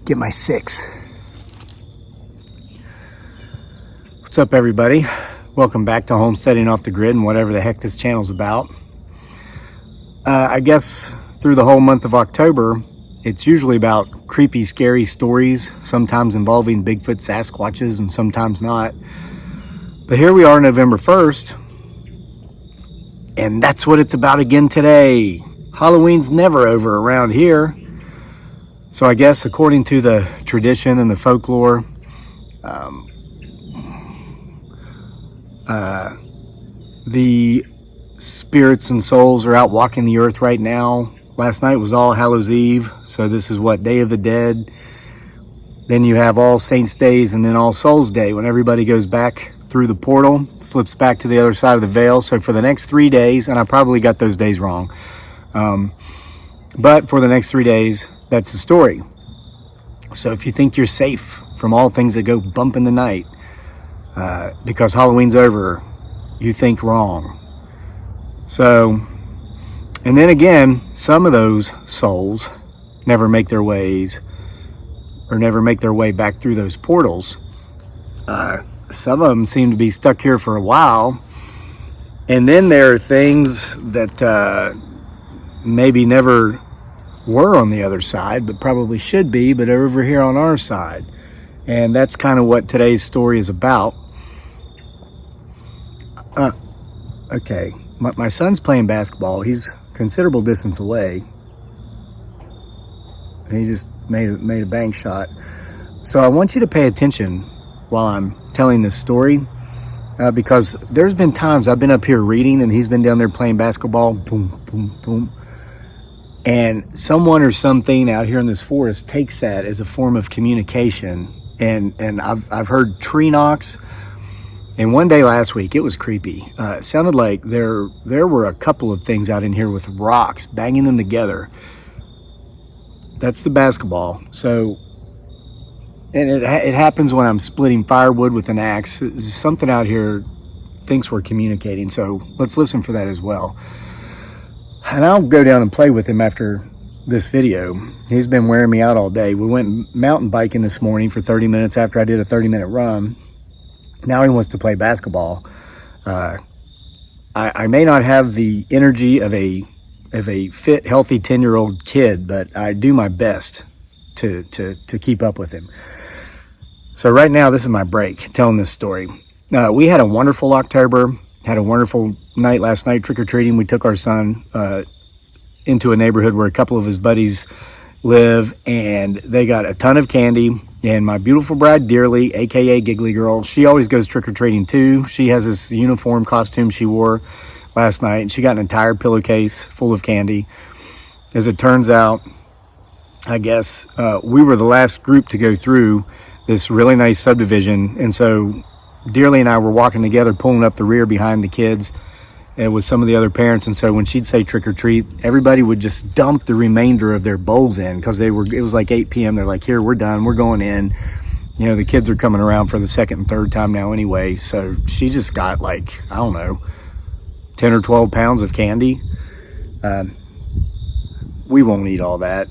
get my 6. What's up, everybody? Welcome back to Homesteading Off the Grid and whatever the heck this channel's about. I guess through the whole month of October, it's usually about creepy, scary stories, sometimes involving Bigfoot, Sasquatches, and sometimes not. But here we are November 1st, and that's what it's about again today. Halloween's never over around here. So I guess according to the tradition and the folklore, the spirits and souls are out walking the earth right now. Last night was All Hallows Eve, so this is what, Day of the Dead. Then you have All Saints Days and then All Souls Day, when everybody goes back through the portal, slips back to the other side of the veil. So for the next 3 days, and I probably got those days wrong, but for the next 3 days, that's the story. So if you think you're safe from all things that go bump in the night, because Halloween's over, you think wrong. So, and then again, some of those souls never make their way back through those portals. Some of them seem to be stuck here for a while. And then there are things that maybe never were on the other side, but probably should be, but are over here on our side. And that's kind of what today's story is about. Okay, my son's playing basketball. He's a considerable distance away. He just made a bang shot. So I want you to pay attention while I'm telling this story, because there's been times I've been up here reading and he's been down there playing basketball, boom, boom, boom. And someone or something out here in this forest takes that as a form of communication. And I've heard tree knocks. And one day last week, it was creepy. It sounded like there were a couple of things out in here with rocks, banging them together. That's the basketball. So, and it happens when I'm splitting firewood with an axe. Something out here thinks we're communicating. So let's listen for that as well. And I'll go down and play with him after this video. He's been wearing me out all day. We went mountain biking this morning for 30 minutes after I did a 30-minute run. Now he wants to play basketball. I may not have the energy of a fit, healthy 10-year-old kid, but I do my best to keep up with him. So right now, this is my break, telling this story. We had a wonderful October, had a wonderful night last night, trick-or-treating. We took our son into a neighborhood where a couple of his buddies live, and they got a ton of candy. And my beautiful bride, Dearly, aka Giggly Girl, she always goes trick-or-treating too. She has this uniform costume she wore last night, and she got an entire pillowcase full of candy. As it turns out, I guess we were the last group to go through this really nice subdivision, and so Dearly and I were walking together, pulling up the rear behind the kids with some of the other parents. And so when she'd say trick or treat, everybody would just dump the remainder of their bowls in, because it was like 8 p.m. They're like, here, we're done, we're going in. You know, the kids are coming around for the second and third time now anyway. So she just got like, I don't know, 10 or 12 pounds of candy. We won't eat all that.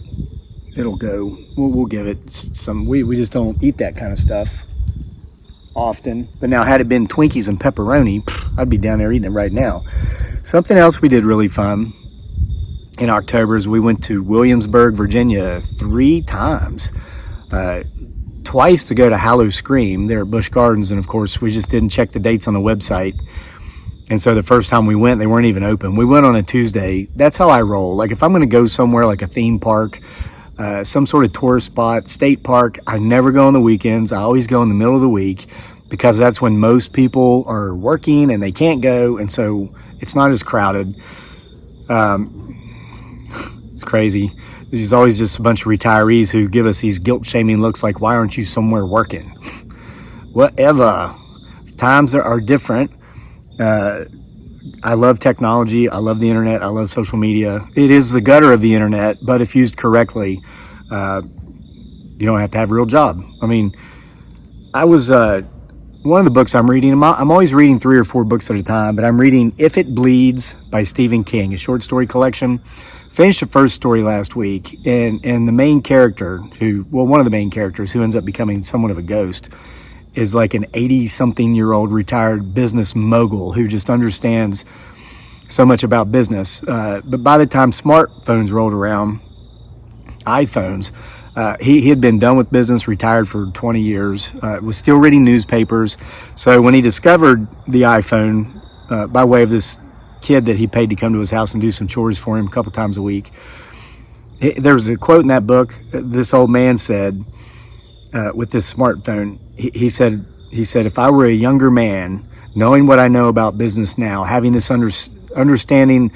It'll go, we'll give it some. We just don't eat that kind of stuff often. But now, had it been Twinkies and pepperoni, I'd be down there eating it right now. Something else we did really fun in October is we went to Williamsburg, Virginia 3 times. Twice to go to Hallow Scream there at Busch Gardens, and of course we just didn't check the dates on the website. And so the first time we went, they weren't even open. We went on a Tuesday. That's how I roll. Like, if I'm going to go somewhere like a theme park, some sort of tourist spot, state park, I never go on the weekends. I always go in the middle of the week, because that's when most people are working and they can't go, and so it's not as crowded. It's crazy. There's always just a bunch of retirees who give us these guilt-shaming looks like, why aren't you somewhere working? Whatever. Times are different. I love technology. I love the internet. I love social media. It is the gutter of the internet, but if used correctly, you don't have to have a real job. I mean, I was, one of the books I'm reading, I'm always reading 3 or 4 books at a time, but I'm reading If It Bleeds by Stephen King, a short story collection. finished the first story last week, and the main character, one of the main characters who ends up becoming somewhat of a ghost, is like an 80-something-year-old retired business mogul who just understands so much about business. But by the time smartphones rolled around, iPhones, he had been done with business, retired for 20 years, was still reading newspapers. So when he discovered the iPhone, by way of this kid that he paid to come to his house and do some chores for him a couple times a week, there was a quote in that book. This old man said, with this smartphone, he said, if I were a younger man, knowing what I know about business now, having this understanding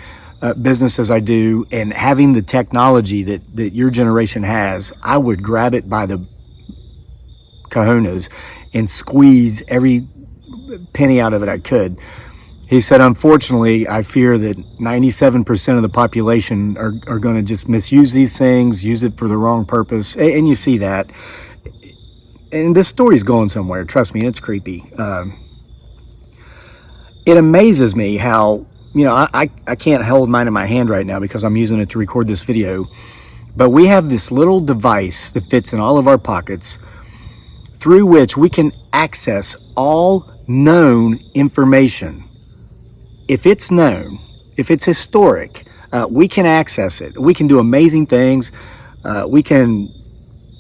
business as I do, and having the technology that your generation has, I would grab it by the cojones and squeeze every penny out of it I could. He said, unfortunately, I fear that 97% of the population are going to just misuse these things, use it for the wrong purpose. And you see that. And this story's going somewhere, trust me, and it's creepy. It amazes me how, I can't hold mine in my hand right now because I'm using it to record this video. But we have this little device that fits in all of our pockets through which we can access all known information. If it's known, if it's historic, we can access it. We can do amazing things. We can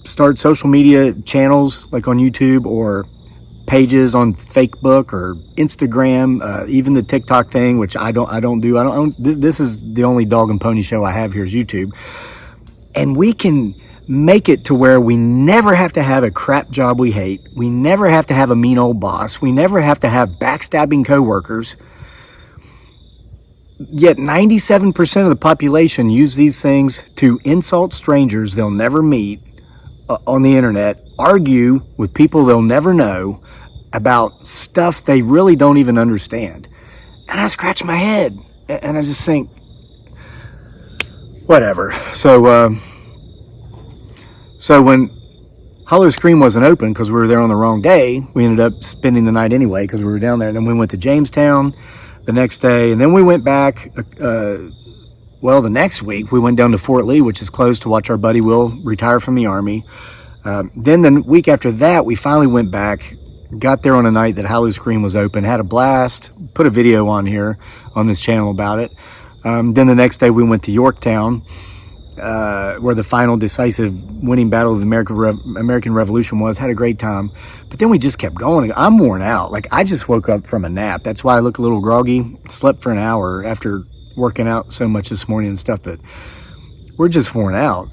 start social media channels like on YouTube or pages on Facebook or Instagram, even the TikTok thing, which I don't do. This is the only dog and pony show I have here is YouTube. And we can make it to where we never have to have a crap job we hate. We never have to have a mean old boss. We never have to have backstabbing coworkers. Yet 97% of the population use these things to insult strangers they'll never meet on the internet, argue with people they'll never know about stuff they really don't even understand. And I scratch my head and I just think, whatever. So when Hollow Scream wasn't open because we were there on the wrong day, we ended up spending the night anyway because we were down there. And then we went to Jamestown the next day, and then we went back. The next week we went down to Fort Lee, which is close, to watch our buddy Will retire from the Army. Then the week after that, we finally went back, got there on a night that Hollow Scream was open, had a blast, put a video on here on this channel about it. Then the next day we went to Yorktown, where the final decisive winning battle of the American Revolution was. Had a great time. But then we just kept going. I'm worn out. Like, I just woke up from a nap. That's why I look a little groggy. Slept for an hour after working out so much this morning and stuff, but we're just worn out.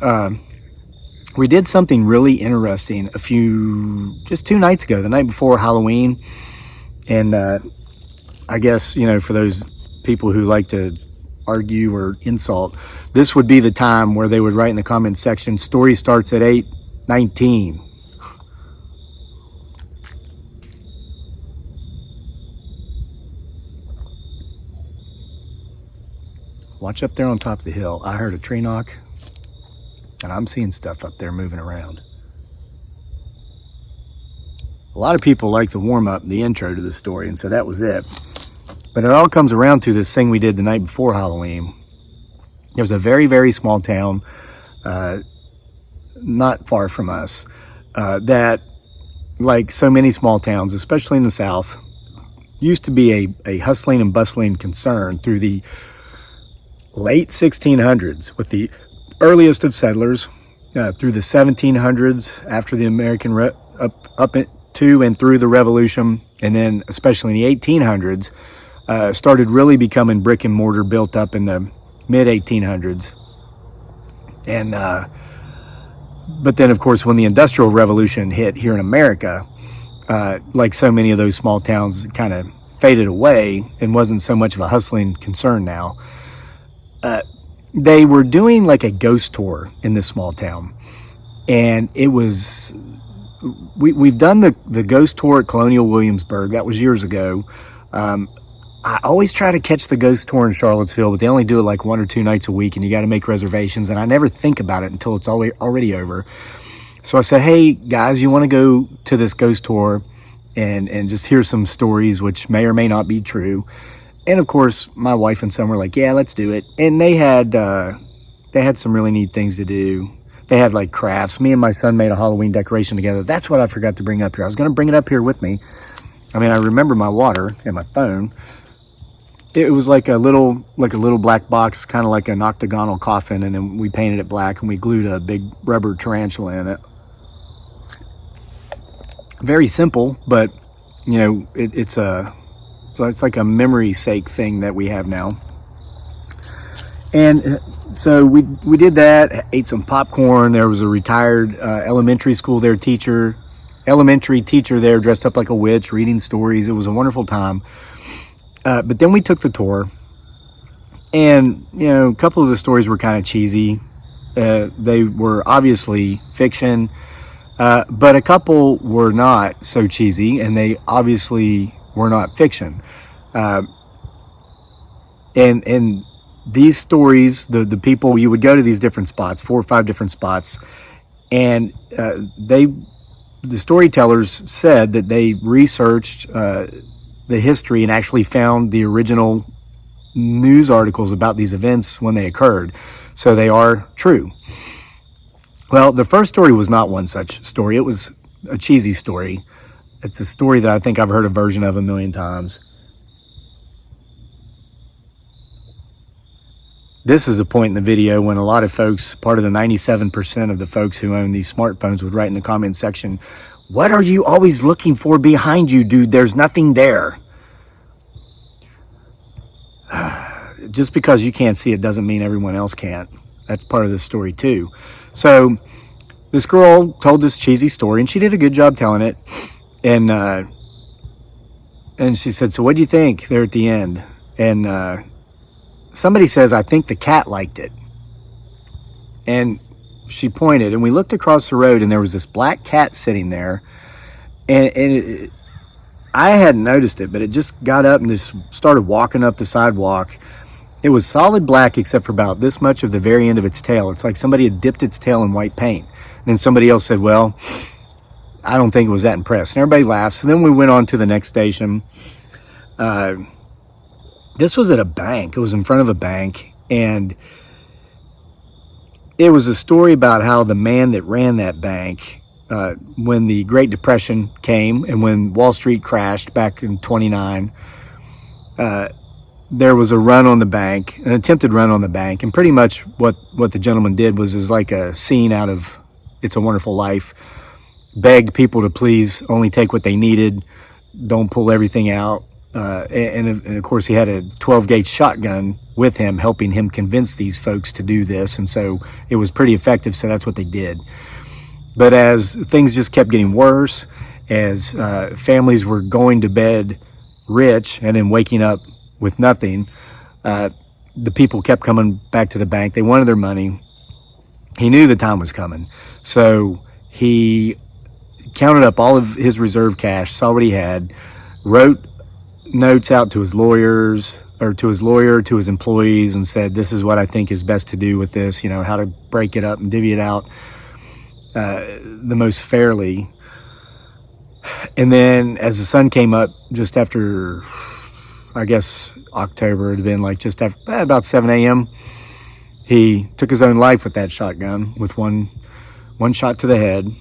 We did something really interesting just 2 nights ago, the night before Halloween. And I guess, for those people who like to argue or insult, this would be the time where they would write in the comments section, story starts at 8:19. Watch up there on top of the hill. I heard a tree knock, and I'm seeing stuff up there moving around. A lot of people like the warm-up, the intro to the story, and so that was it. But it all comes around to this thing we did the night before Halloween. There's a very, very small town, not far from us, that, like so many small towns, especially in the South, used to be a hustling and bustling concern through the late 1600s with the earliest of settlers, through the 1700s after the American up to and through the Revolution, and then especially in the 1800s, started really becoming brick and mortar, built up in the mid 1800s. And but then of course when the Industrial Revolution hit here in America, like so many of those small towns, kind of faded away and wasn't so much of a hustling concern now. They were doing like a ghost tour in this small town, and it was, we've done the ghost tour at Colonial Williamsburg. That was years ago. I always try to catch the ghost tour in Charlottesville, but they only do it like 1 or 2 nights a week, and you got to make reservations, and I never think about it until it's already over. So I said, hey guys, you want to go to this ghost tour and just hear some stories which may or may not be true? And of course, my wife and son were like, yeah, let's do it. And they had they had some really neat things to do. They had like crafts. Me and my son made a Halloween decoration together. That's what I forgot to bring up here. I was going to bring it up here with me. I mean, I remember my water and my phone. It was like a little black box, kind of like an octagonal coffin, and then we painted it black and we glued a big rubber tarantula in it. Very simple, but you know, it's like a memory sake thing that we have now. And so we did that, ate some popcorn. There was a retired elementary teacher there dressed up like a witch, reading stories. It was a wonderful time. But then we took the tour, and you know, a couple of the stories were kind of cheesy. They were obviously fiction, but a couple were not so cheesy, and they obviously were not fiction. And these stories, the people, you would go to these different spots, 4 or 5 different spots, and the storytellers said that they researched the history and actually found the original news articles about these events when they occurred. So they are true. Well, the first story was not one such story. It was a cheesy story. It's a story that I think I've heard a version of a million times. This is a point in the video when a lot of folks, part of the 97% of the folks who own these smartphones, would write in the comment section, "What are you always looking for behind you, dude? There's nothing there." Just because you can't see it doesn't mean everyone else can't. That's part of the story too. So this girl told this cheesy story, and she did a good job telling it. And she said, "So what do you think?" There at the end. And somebody says, "I think the cat liked it." And she pointed, and we looked across the road, and there was this black cat sitting there. And I hadn't noticed it, but it just got up and just started walking up the sidewalk. It was solid black except for about this much of the very end of its tail. It's like somebody had dipped its tail in white paint. And then somebody else said, "Well, I don't think it was that impressed." And everybody laughs. And then we went on to the next station. This was at a bank. It was in front of a bank. And it was a story about how the man that ran that bank, when the Great Depression came and when Wall Street crashed back in 29, there was a run on the bank, an attempted run on the bank. And pretty much what the gentleman did is like a scene out of It's a Wonderful Life. Begged people to please only take what they needed. Don't pull everything out. And of course, he had a 12-gauge shotgun with him, helping him convince these folks to do this. And so it was pretty effective, so that's what they did. But as things just kept getting worse, as families were going to bed rich and then waking up with nothing, the people kept coming back to the bank. They wanted their money. He knew the time was coming. So he counted up all of his reserve cash, saw what he had, wrote notes out to his lawyers, or to his lawyer, to his employees, and said, "This is what I think is best to do with this, you know, how to break it up and divvy it out the most fairly." And then as the sun came up just after, I guess, October, it had been like just after, about 7 a.m., he took his own life with that shotgun, with one shot to the head.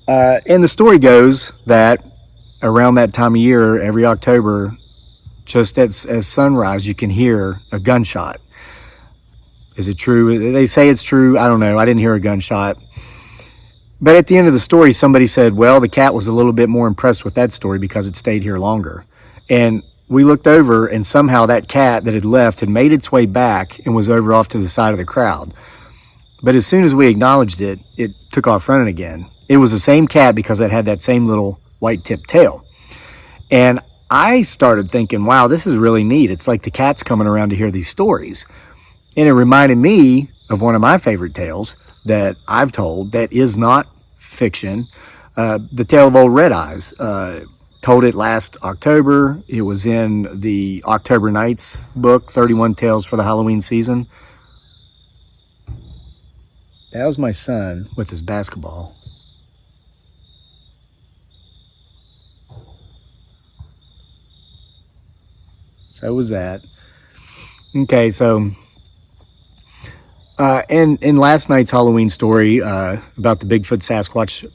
And the story goes that around that time of year, every October, just as sunrise, you can hear a gunshot. Is it true? They say it's true. I don't know. I didn't hear a gunshot. But at the end of the story, somebody said, "Well, the cat was a little bit more impressed with that story because it stayed here longer." And we looked over, and somehow that cat that had left had made its way back and was over off to the side of the crowd. But as soon as we acknowledged it, it took off running again. It was the same cat because it had that same little white tipped tail. And I started thinking, wow, this is really neat. It's like the cat's coming around to hear these stories. And it reminded me of one of my favorite tales that I've told that is not fiction, the tale of Old Red Eyes. Told it last October. It was in the October Nights book, 31 Tales for the Halloween Season. That was my son with his basketball. So was that. Okay, so And in last night's Halloween story about the Bigfoot Sasquatch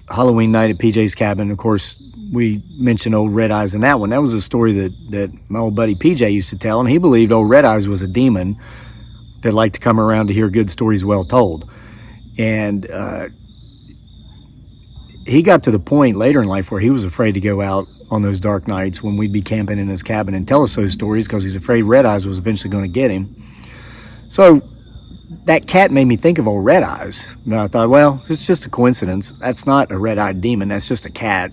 Halloween night at PJ's cabin, of course, we mentioned old Red Eyes in that one. That was a story that my old buddy PJ used to tell, and he believed old Red Eyes was a demon that liked to come around to hear good stories well told. And he got to the point later in life where he was afraid to go out on those dark nights when we'd be camping in his cabin and tell us those stories because he's afraid Red Eyes was eventually going to get him. So that cat made me think of old Red Eyes. And I thought, well, it's just a coincidence. That's not a red-eyed demon. That's just a cat.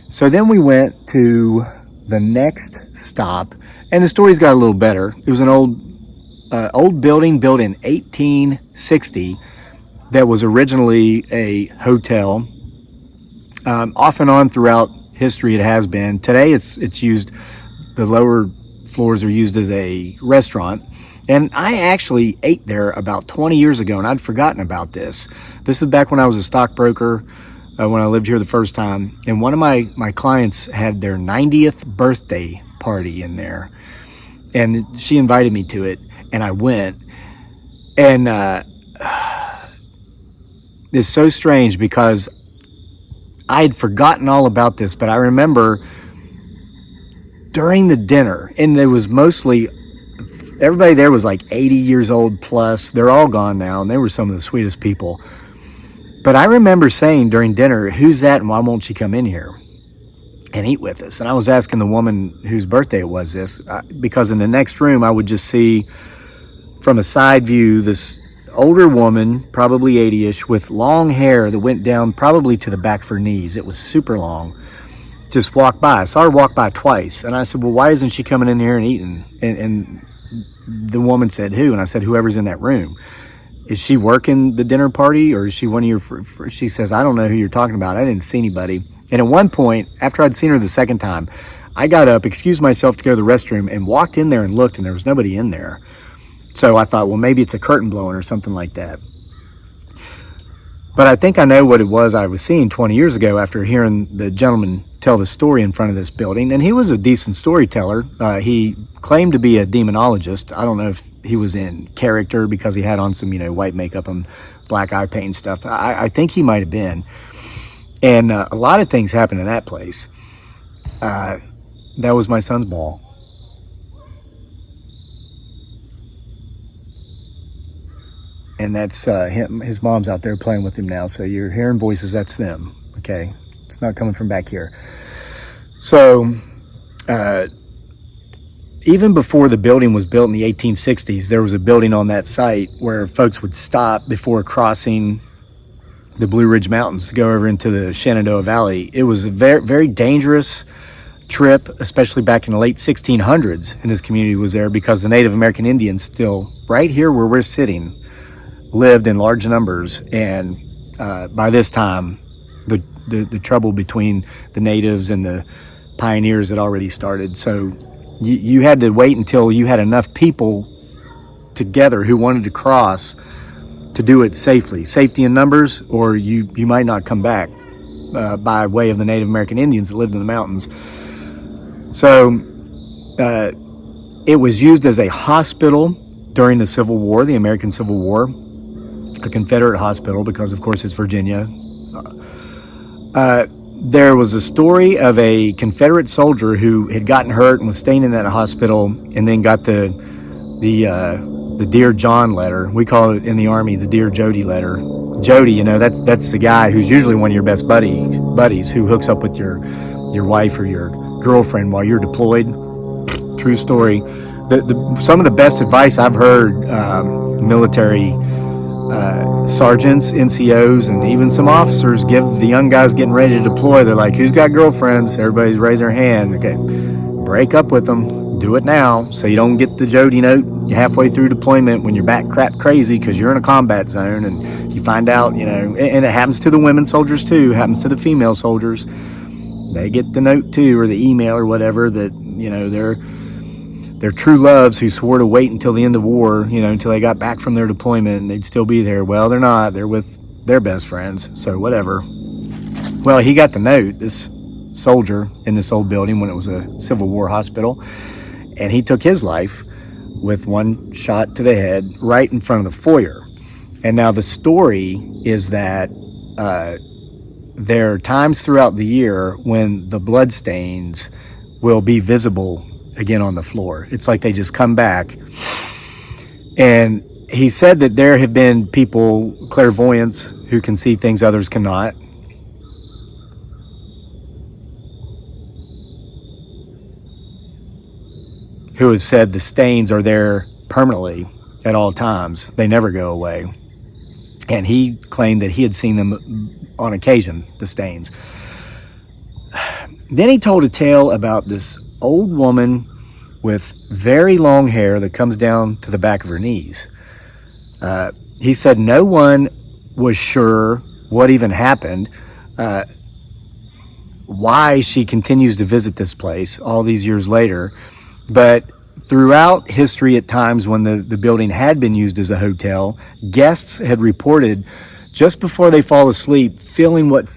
So then we went to the next stop, and the stories got a little better. It was an old building built in 1860 that was originally a hotel. Off and on throughout history it has been. Today it's used, the lower floors are used as a restaurant. And I actually ate there about 20 years ago, and I'd forgotten about this. This is back when I was a stockbroker, when I lived here the first time. And one of my clients had their 90th birthday party in there. And she invited me to it, and I went. And it's so strange because I had forgotten all about this, but I remember during the dinner, and there was mostly, everybody there was like 80 years old plus. They're all gone now, and they were some of the sweetest people. But I remember saying during dinner, who's that and why won't she come in here and eat with us? And I was asking the woman whose birthday it was this, because in the next room I would just see from a side view this older woman, probably 80-ish, with long hair that went down probably to the back of her knees. It was super long. Just walked by. I saw her walk by twice. And I said, well, why isn't she coming in here and eating? And the woman said, who? And I said, whoever's in that room. Is she working the dinner party, or is she one of your, she says, I don't know who you're talking about. I didn't see anybody. And at one point, after I'd seen her the second time, I got up, excused myself to go to the restroom, and walked in there and looked, and there was nobody in there. So I thought, well, maybe it's a curtain blowing or something like that. But I think I know what it was I was seeing 20 years ago after hearing the gentleman tell the story in front of this building. And he was a decent storyteller. He claimed to be a demonologist. I don't know if he was in character because he had on some, white makeup and black eye paint and stuff. I think he might have been. And a lot of things happened in that place. That was my son's ball. And that's him. His mom's out there playing with him now. So you're hearing voices, that's them. Okay. It's not coming from back here. So, even before the building was built in the 1860s, there was a building on that site where folks would stop before crossing the Blue Ridge Mountains to go over into the Shenandoah Valley. It was a very, very dangerous trip, especially back in the late 1600s. And this community was there because the Native American Indians still, right here where we're sitting, lived in large numbers. And by this time, the trouble between the natives and the pioneers had already started. So you had to wait until you had enough people together who wanted to cross to do it safely. Safety in numbers, or you might not come back by way of the Native American Indians that lived in the mountains. So it was used as a hospital during the Civil War, the American Civil War, a Confederate hospital because, of course, it's Virginia. There was a story of a Confederate soldier who had gotten hurt and was staying in that hospital, and then got the Dear John letter. We call it in the Army the Dear Jody letter. Jody, that's the guy who's usually one of your best buddies who hooks up with your wife or your girlfriend while you're deployed. True story. Some of the best advice I've heard military sergeants, NCOs, and even some officers give the young guys getting ready to deploy. They're like, who's got girlfriends? Everybody's raising their hand. Okay, break up with them. Do it now so you don't get the Jody note halfway through deployment when you're back crap crazy because you're in a combat zone and you find out, and it happens to the women soldiers too, happens to the female soldiers. They get the note too, or the email or whatever, that, they're true loves who swore to wait until the end of war, until they got back from their deployment and they'd still be there. Well, they're not. They're with their best friends, so whatever. Well, he got the note, this soldier in this old building when it was a Civil War hospital, and he took his life. with one shot to the head right in front of the foyer. And now the story is that there are times throughout the year when the blood stains will be visible again on the floor. It's like they just come back. And he said that there have been people, clairvoyants, who can see things others cannot. Who have said the stains are there permanently at all times. They never go away. And he claimed that he had seen them on occasion, the stains. Then he told a tale about this old woman with very long hair that comes down to the back of her knees. He said no one was sure what even happened, why she continues to visit this place all these years later. But throughout history, at times when the building had been used as a hotel, guests had reported just before they fall asleep feeling what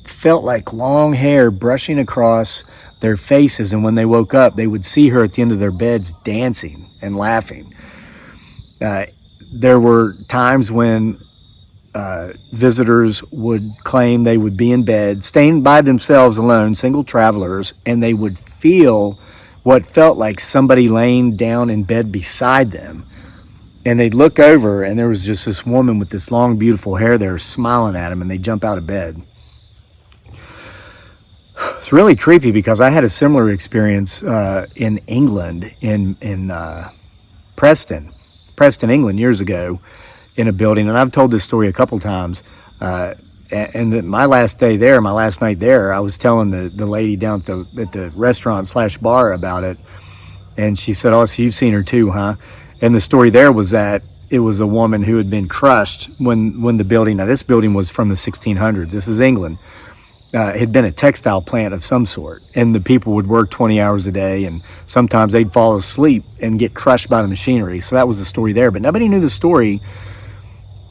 felt like long hair brushing across their faces, and when they woke up, they would see her at the end of their beds dancing and laughing. There were times when visitors would claim they would be in bed, staying by themselves alone, single travelers, and they would feel what felt like somebody laying down in bed beside them. And they'd look over, and there was just this woman with this long, beautiful hair there smiling at them, and they'd jump out of bed. It's really creepy because I had a similar experience in England, in Preston, England, years ago, in a building. And I've told this story a couple times. And my last night there, I was telling the lady down at the restaurant / bar about it. And she said, "Oh, so you've seen her too, huh?" And the story there was that it was a woman who had been crushed when the building, now this building was from the 1600s. This is England. Had been a textile plant of some sort, and the people would work 20 hours a day, and sometimes they'd fall asleep and get crushed by the machinery. So that was the story there, but nobody knew the story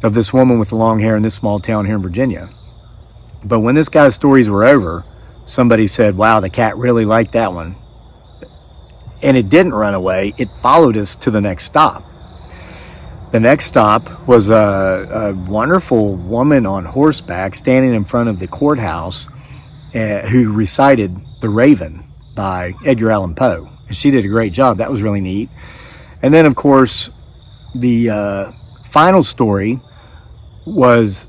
of this woman with the long hair in this small town here in Virginia. But when this guy's stories were over, somebody said, "Wow, the cat really liked that one." And it didn't run away. It followed us to the next stop. The next stop was a wonderful woman on horseback standing in front of the courthouse who recited The Raven by Edgar Allan Poe. And she did a great job. That was really neat. And then, of course, the final story was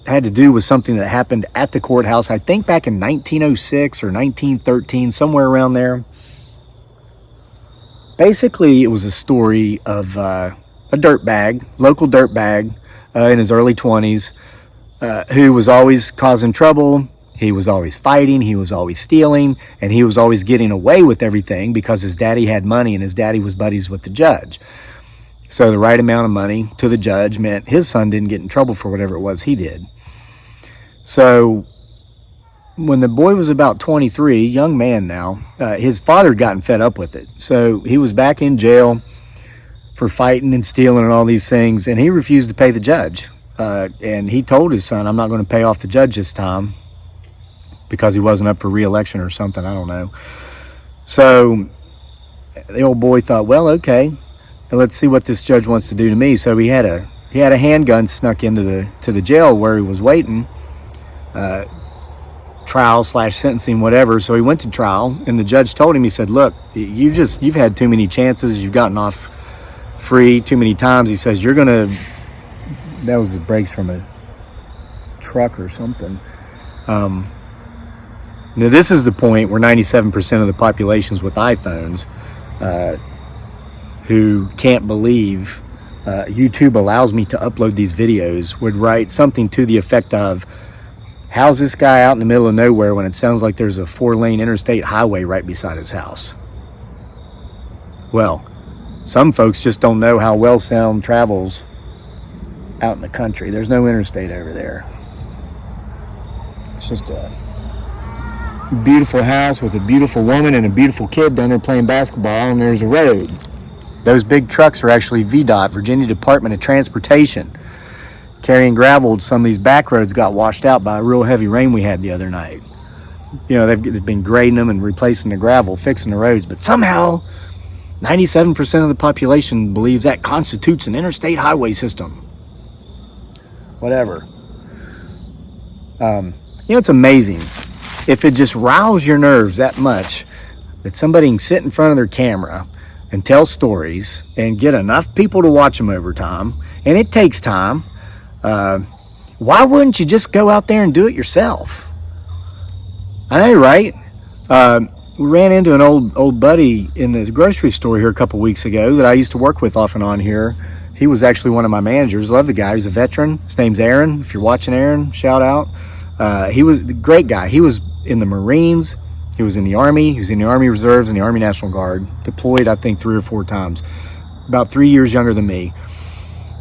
had to do with something that happened at the courthouse, I think back in 1906 or 1913, somewhere around there. Basically, it was a story of a local dirtbag in his early 20s, who was always causing trouble. He was always fighting, he was always stealing, and he was always getting away with everything because his daddy had money and his daddy was buddies with the judge. So the right amount of money to the judge meant his son didn't get in trouble for whatever it was he did. So when the boy was about 23, young man now, his father had gotten fed up with it. So he was back in jail for fighting and stealing and all these things, and he refused to pay the judge. And he told his son, "I'm not going to pay off the judge this time," because he wasn't up for re-election or something, I don't know. So the old boy thought, well, okay, let's see what this judge wants to do to me. So he had a handgun snuck into the jail where he was waiting, trial / sentencing, whatever. So he went to trial, and the judge told him, he said, "Look, you've had too many chances. You've gotten off free too many times." He says, that was the brakes from a truck or something. Now this is the point where 97% of the populations with iPhones, who can't believe YouTube allows me to upload these videos, would write something to the effect of, "How's this guy out in the middle of nowhere when it sounds like there's a 4-lane interstate highway right beside his house?" Well, some folks just don't know how well sound travels out in the country. There's no interstate over there. It's just a beautiful house with a beautiful woman and a beautiful kid down there playing basketball, and there's a road. Those big trucks are actually VDOT, Virginia Department of Transportation, carrying gravel. Some of these back roads got washed out by a real heavy rain we had the other night. You know, they've been grading them and replacing the gravel, fixing the roads, but somehow 97% of the population believes that constitutes an interstate highway system. Whatever. It's amazing. If it just riles your nerves that much that somebody can sit in front of their camera and tell stories and get enough people to watch them over time, and it takes time, why wouldn't you just go out there and do it yourself? I know, right? We ran into an old buddy in the grocery store here a couple weeks ago that I used to work with off and on here. He was actually one of my managers. Love the guy. He's a veteran. His name's Aaron. If you're watching, Aaron, shout out. He was a great guy. He was in the Marines. He was in the Army. He was in the Army Reserves and the Army National Guard. Deployed, I think, 3 or 4 times. About 3 years younger than me.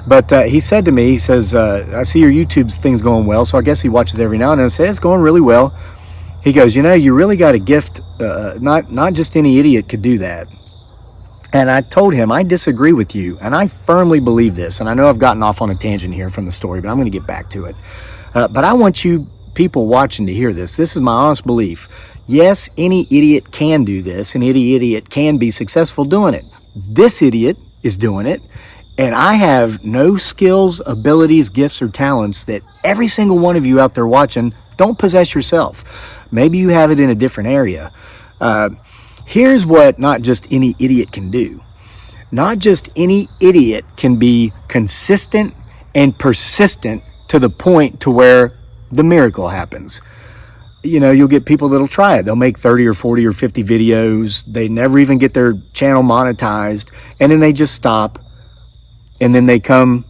But he said to me, he says, I see your YouTube thing's going well, so I guess he watches every now and then. I say, it's going really well. He goes, you really got a gift. Not just any idiot could do that. And I told him, I disagree with you. And I firmly believe this. And I know I've gotten off on a tangent here from the story, but I'm going to get back to it. But I want you people watching to hear this. This is my honest belief. Yes, any idiot can do this, and any idiot can be successful doing it. This idiot is doing it, and I have no skills, abilities, gifts, or talents that every single one of you out there watching don't possess yourself. Maybe you have it in a different area. Here's what not just any idiot can do. Not just any idiot can be consistent and persistent to the point to where the miracle happens. You'll get people that'll try it. They'll make 30 or 40 or 50 videos. They never even get their channel monetized. And then they just stop. And then they come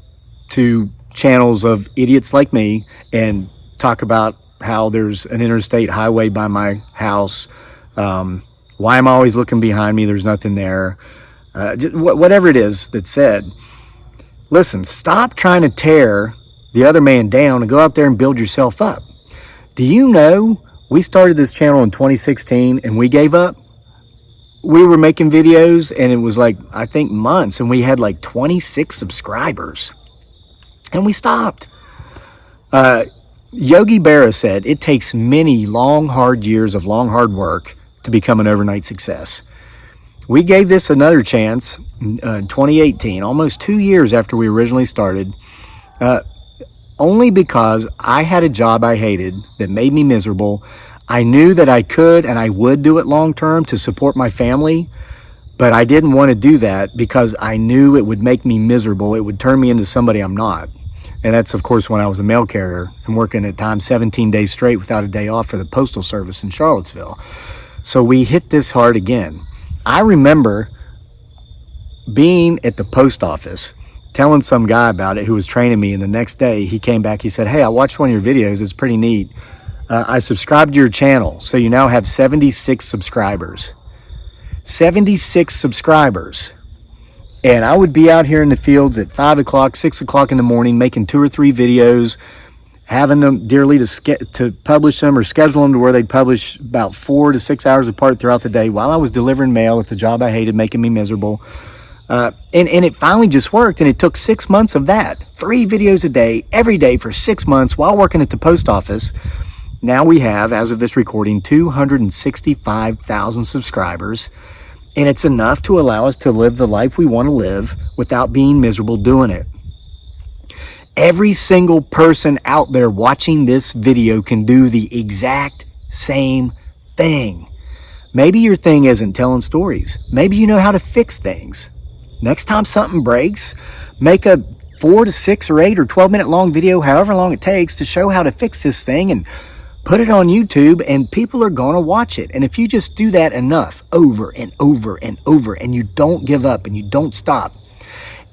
to channels of idiots like me and talk about how there's an interstate highway by my house. Why I'm always looking behind me. There's nothing there. Whatever it is that's said. Listen, stop trying to tear the other man down and go out there and build yourself up. Do you know we started this channel in 2016 and we gave up? We were making videos and it was like, I think months, and we had like 26 subscribers. And we stopped. Yogi Berra said, it takes many long, hard years of long, hard work to become an overnight success. We gave this another chance in 2018, almost 2 years after we originally started. Only because I had a job I hated that made me miserable. I knew that I could and I would do it long term to support my family, but I didn't want to do that because I knew it would make me miserable. It would turn me into somebody I'm not. And that's, of course, when I was a mail carrier and working at times 17 days straight without a day off for the Postal Service in Charlottesville. So we hit this hard again. I remember being at the post office telling some guy about it who was training me, and the next day he came back, he said, hey, I watched one of your videos, it's pretty neat. I subscribed to your channel, so you now have 76 subscribers. 76 subscribers. And I would be out here in the fields at 5 o'clock, 6 o'clock in the morning, making 2 or 3 videos, having them dearly to publish them or schedule them to where they'd publish about 4 to 6 hours apart throughout the day while I was delivering mail at the job I hated, making me miserable. And it finally just worked, and it took 6 months of that. 3 videos a day, every day for 6 months while working at the post office. Now we have, as of this recording, 265,000 subscribers, and it's enough to allow us to live the life we want to live without being miserable doing it. Every single person out there watching this video can do the exact same thing. Maybe your thing isn't telling stories. Maybe you know how to fix things. Next time something breaks, make a 4 to 6 or 8 or 12-minute long video, however long it takes, to show how to fix this thing and put it on YouTube, and people are going to watch it. And if you just do that enough, over and over and over, and you don't give up and you don't stop,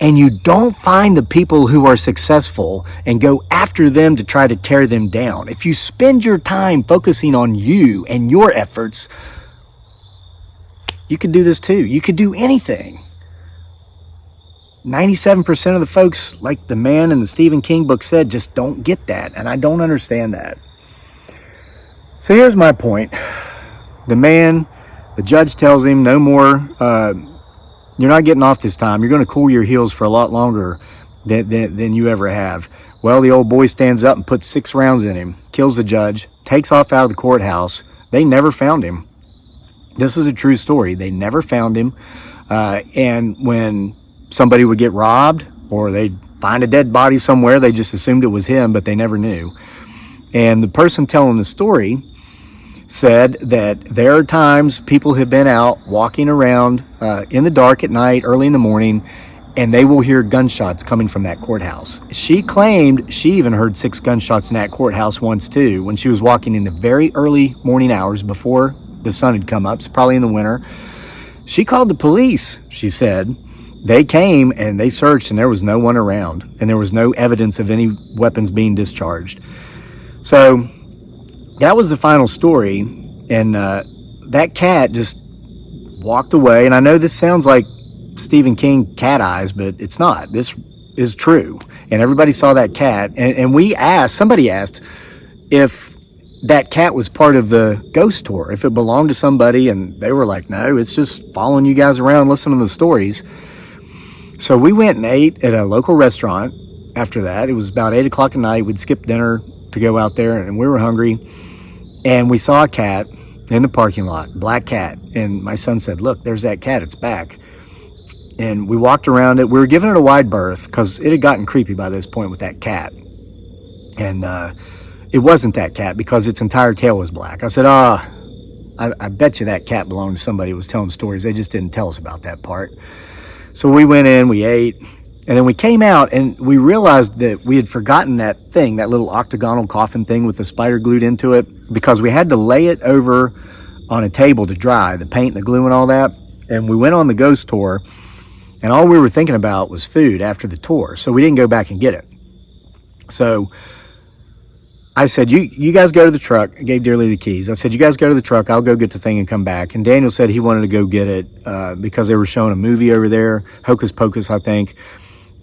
and you don't find the people who are successful and go after them to try to tear them down, if you spend your time focusing on you and your efforts, you could do this too. You could do anything. 97% of the folks, like the man in the Stephen King book said, just don't get that. And I don't understand that. So here's my point. The judge tells him, no more, you're not getting off this time. You're going to cool your heels for a lot longer than you ever have. Well, the old boy stands up and puts 6 rounds in him, kills the judge, takes off out of the courthouse. They never found him. This is a true story. They never found him. And when somebody would get robbed or they'd find a dead body somewhere, they just assumed it was him, but they never knew. And the person telling the story said that there are times people have been out walking around in the dark at night, early in the morning, and they will hear gunshots coming from that courthouse. She claimed she even heard 6 gunshots in that courthouse once too, when she was walking in the very early morning hours before the sun had come up. It's probably in the winter. She called the police, she said. They came and they searched and there was no one around, and there was no evidence of any weapons being discharged. So that was the final story, and that cat just walked away. And I know this sounds like Stephen King cat eyes, but it's not. This is true, and everybody saw that cat. And somebody asked if that cat was part of the ghost tour, if it belonged to somebody, and they were like, no, it's just following you guys around, listening to the stories. So we went and ate at a local restaurant after that. It was about 8 o'clock at night. We'd skipped dinner to go out there, and we were hungry, and we saw a cat in the parking lot, black cat. And my son said, look, there's that cat, it's back. And we walked around it. We were giving it a wide berth because it had gotten creepy by this point with that cat. And it wasn't that cat because its entire tail was black. I said, I bet you that cat belonged to somebody who was telling stories. They just didn't tell us about that part. So we went in, we ate, and then we came out and we realized that we had forgotten that thing, that little octagonal coffin thing with the spider glued into it, because we had to lay it over on a table to dry, the paint and the glue and all that. And we went on the ghost tour, and all we were thinking about was food after the tour. So we didn't go back and get it. So I said, you guys go to the truck. I gave Dearly the keys. I said, you guys go to the truck. I'll go get the thing and come back. And Daniel said he wanted to go get it because they were showing a movie over there, Hocus Pocus, I think.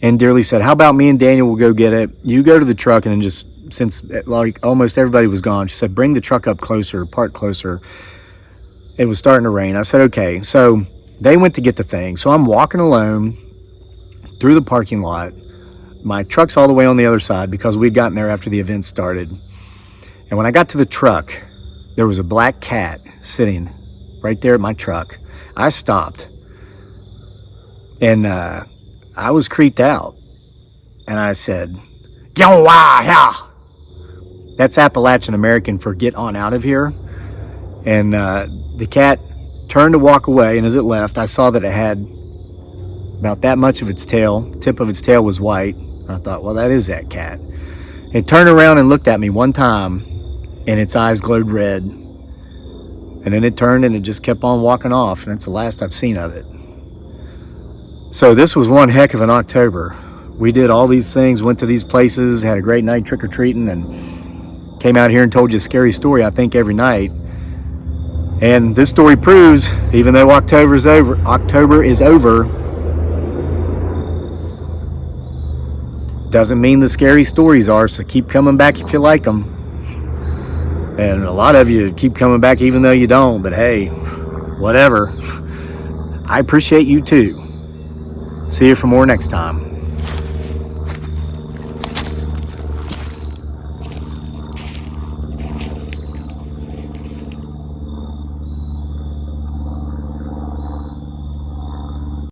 And Dearly said, how about me and Daniel will go get it? You go to the truck, and then just, since like almost everybody was gone, she said, bring the truck up closer, park closer. It was starting to rain. I said, okay. So they went to get the thing. So I'm walking alone through the parking lot. My truck's all the way on the other side because we'd gotten there after the event started. And when I got to the truck, there was a black cat sitting right there at my truck. I stopped, and I was creeped out. And I said, "Yo, wah, yeah." That's Appalachian American for get on out of here. And the cat turned to walk away, and as it left, I saw that it had about that much of its tail. Tip of its tail was white. I thought, well, that is that cat. It turned around and looked at me one time, and its eyes glowed red. And then it turned and it just kept on walking off, and that's the last I've seen of it. So this was one heck of an October. We did all these things, went to these places, had a great night trick-or-treating, and came out here and told you a scary story, I think, every night. And this story proves, even though October is over, doesn't mean the scary stories are, so keep coming back if you like them. And a lot of you keep coming back even though you don't, but hey, whatever. I appreciate you too. See you for more next time.